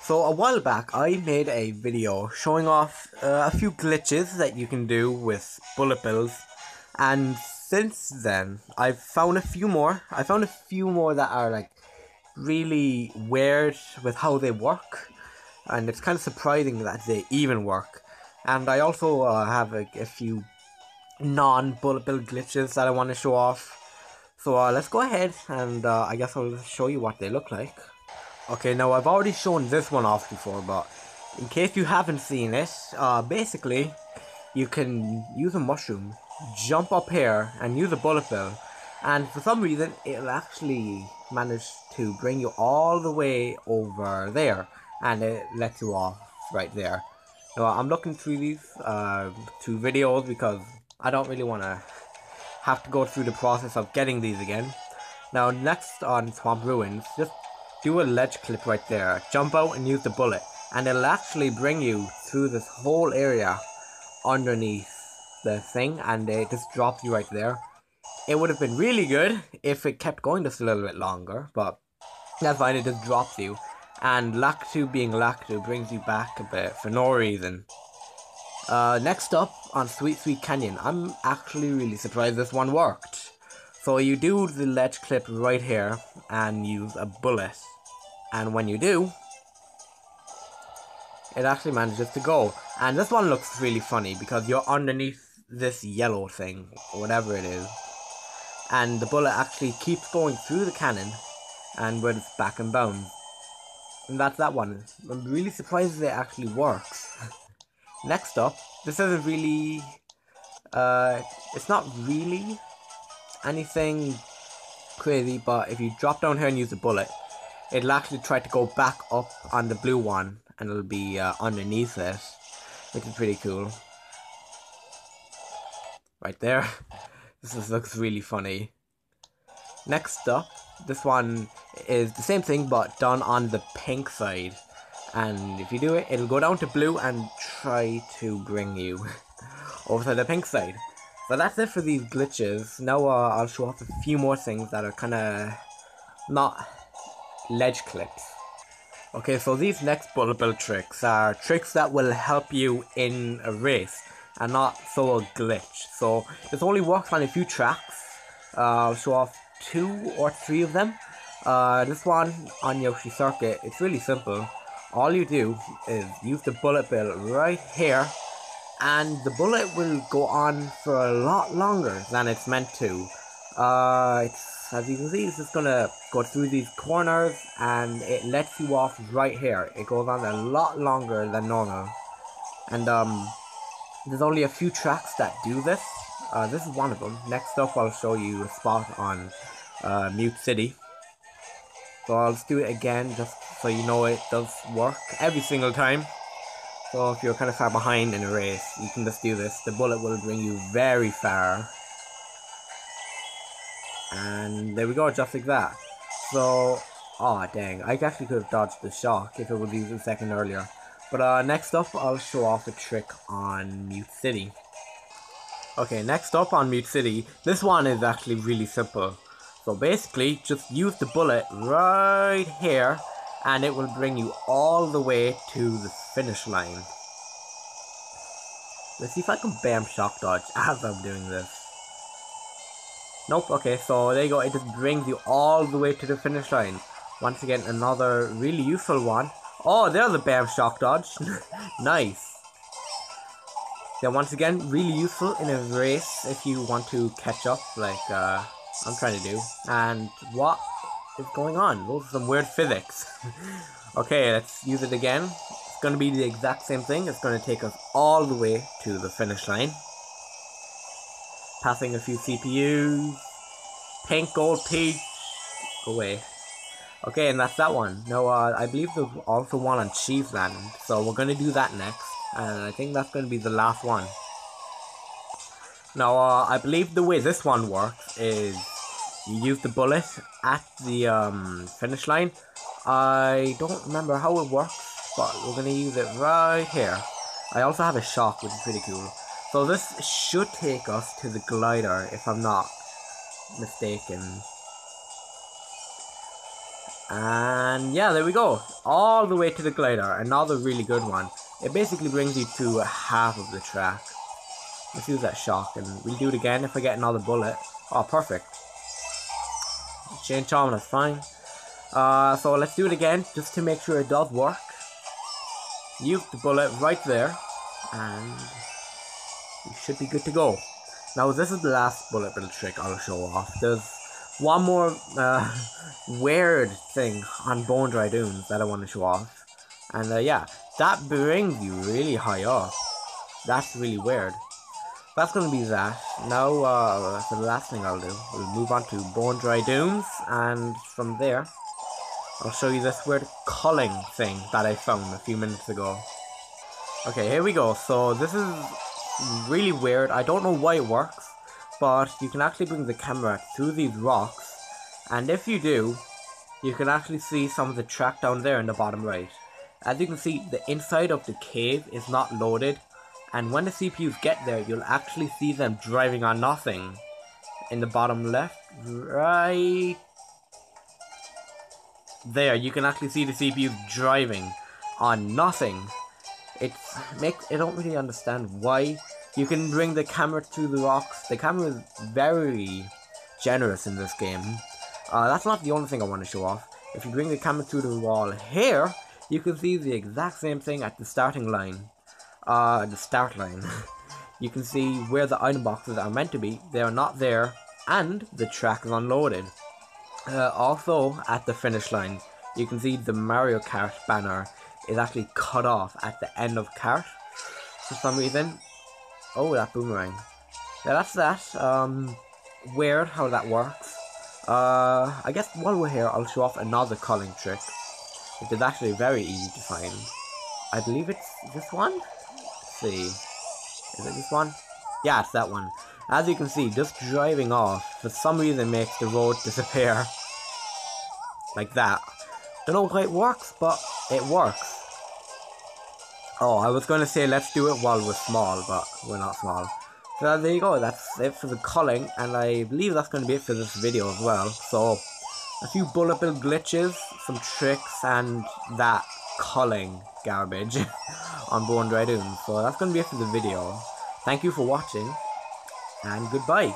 So a while back I made a video showing off a few glitches that you can do with bullet bills, and since then I've found a few more. I found a few more that are like really weird with how they work, and it's kind of surprising that they even work. And I also have a few non-bullet bill glitches that I want to show off. So let's go ahead and I guess I'll show you what they look like. Okay, now I've already shown this one off before, but in case you haven't seen it, basically, you can use a mushroom, jump up here, and use a bullet bill, and for some reason, it'll actually manage to bring you all the way over there, and it lets you off right there. Now, I'm looking through these two videos because I don't really want to have to go through the process of getting these again. Now, next on Swamp Ruins, just do a ledge clip right there, jump out and use the bullet, and it'll actually bring you through this whole area underneath the thing, and it just drops you right there. It would have been really good if it kept going just a little bit longer, but that's fine, it just drops you. And Lakitu being Lakitu brings you back a bit for no reason. Next up on Sweet Sweet Canyon, I'm actually really surprised this one worked. So you do the ledge clip right here and use a bullet, and when you do, it actually manages to go. And this one looks really funny because you're underneath this yellow thing, or whatever it is, and the bullet actually keeps going through the cannon and when it's back and bounds. And that's that one. I'm really surprised it actually works. Next up, this isn't really, it's not really anything crazy, but if you drop down here and use the bullet, it'll actually try to go back up on the blue one, and it'll be underneath it, which is pretty cool. Right there. This looks really funny. Next up, this one is the same thing but done on the pink side, and if you do it, it'll go down to blue and try to bring you over to the pink side. So that's it for these glitches. Now I'll show off a few more things that are kind of not ledge clips. Okay, so these next bullet bill tricks are tricks that will help you in a race and not so a glitch. So this only works on a few tracks. I'll show off 2 or 3 of them. This one on Yoshi Circuit, it's really simple. All you do is use the bullet bill right here, and the bullet will go on for a lot longer than it's meant to. As you can see, it's just gonna go through these corners, and it lets you off right here. It goes on a lot longer than normal. And there's only a few tracks that do this. This is one of them. Next up, I'll show you a spot on Mute City. So I'll just do it again, just so you know it does work every single time. So if you're kind of far behind in a race, you can just do this. The bullet will bring you very far. And there we go, just like that. So, oh dang, I actually could have dodged the shock if it was used a second earlier. But next up, I'll show off a trick on Mute City. Okay, next up on Mute City, this one is actually really simple. So basically, just use the bullet right here, and it will bring you all the way to the finish line. Let's see if I can bam shock dodge as I'm doing this. Nope, okay, so there you go, it just brings you all the way to the finish line. Once again, another really useful one. Oh, there's a bam shock dodge. Nice. Yeah, once again, really useful in a race if you want to catch up, like I'm trying to do. And what is going on? Those are some weird physics. Okay, let's use it again. It's going to be the exact same thing. It's going to take us all the way to the finish line. Passing a few CPUs. Pink, gold, peach. Go away. Okay, and that's that one. Now, I believe there's also one on Cheese Land. So we're going to do that next. And I think that's going to be the last one. Now, I believe the way this one works is you use the bullet at the finish line. I don't remember how it works, but we're going to use it right here. I also have a shock, which is pretty cool. So this should take us to the glider, if I'm not mistaken. And yeah, there we go. All the way to the glider. Another really good one. It basically brings you to half of the track. Let's use that shock and we'll do it again if I get another bullet. Oh, perfect. Chain charm, that's fine. So let's do it again just to make sure it does work. Use the bullet right there and you should be good to go. Now this is the last bullet bill trick I'll show off. There's one more weird thing on Bone Dry Dunes that I want to show off. And yeah, that brings you really high up. That's really weird. That's going to be that. Now, for the last thing I'll do, we'll move on to Bone Dry Dunes, and from there, I'll show you this weird culling thing that I found a few minutes ago. Okay, here we go. So this is really weird. I don't know why it works, but you can actually bring the camera through these rocks, and if you do, you can actually see some of the track down there in the bottom right. As you can see, the inside of the cave is not loaded, and when the CPUs get there, you'll actually see them driving on nothing. In the bottom left, right there, you can actually see the CPUs driving on nothing. I don't really understand why. You can bring the camera to the rocks. The camera is very generous in this game. That's not the only thing I want to show off. If you bring the camera to the wall here, you can see the exact same thing at the starting line. The start line. You can see where the item boxes are meant to be. They are not there, and the track is unloaded. Also, at the finish line, you can see the Mario Kart banner is actually cut off at the end of Kart for some reason. Oh, that boomerang. Yeah, that's that. Weird how that works. I guess while we're here, I'll show off another culling trick, which is actually very easy to find. I believe it's this one? Let's see. Is it this one? Yeah, it's that one. As you can see, just driving off, for some reason makes the road disappear. Like that. Don't know why it works, but it works. Oh, I was going to say let's do it while we're small, but we're not small. So there you go, that's it for the culling, and I believe that's going to be it for this video as well. So, a few bullet bill glitches, some tricks, and that culling garbage on Bone Dry Dunes. So that's going to be it for the video. Thank you for watching, and goodbye.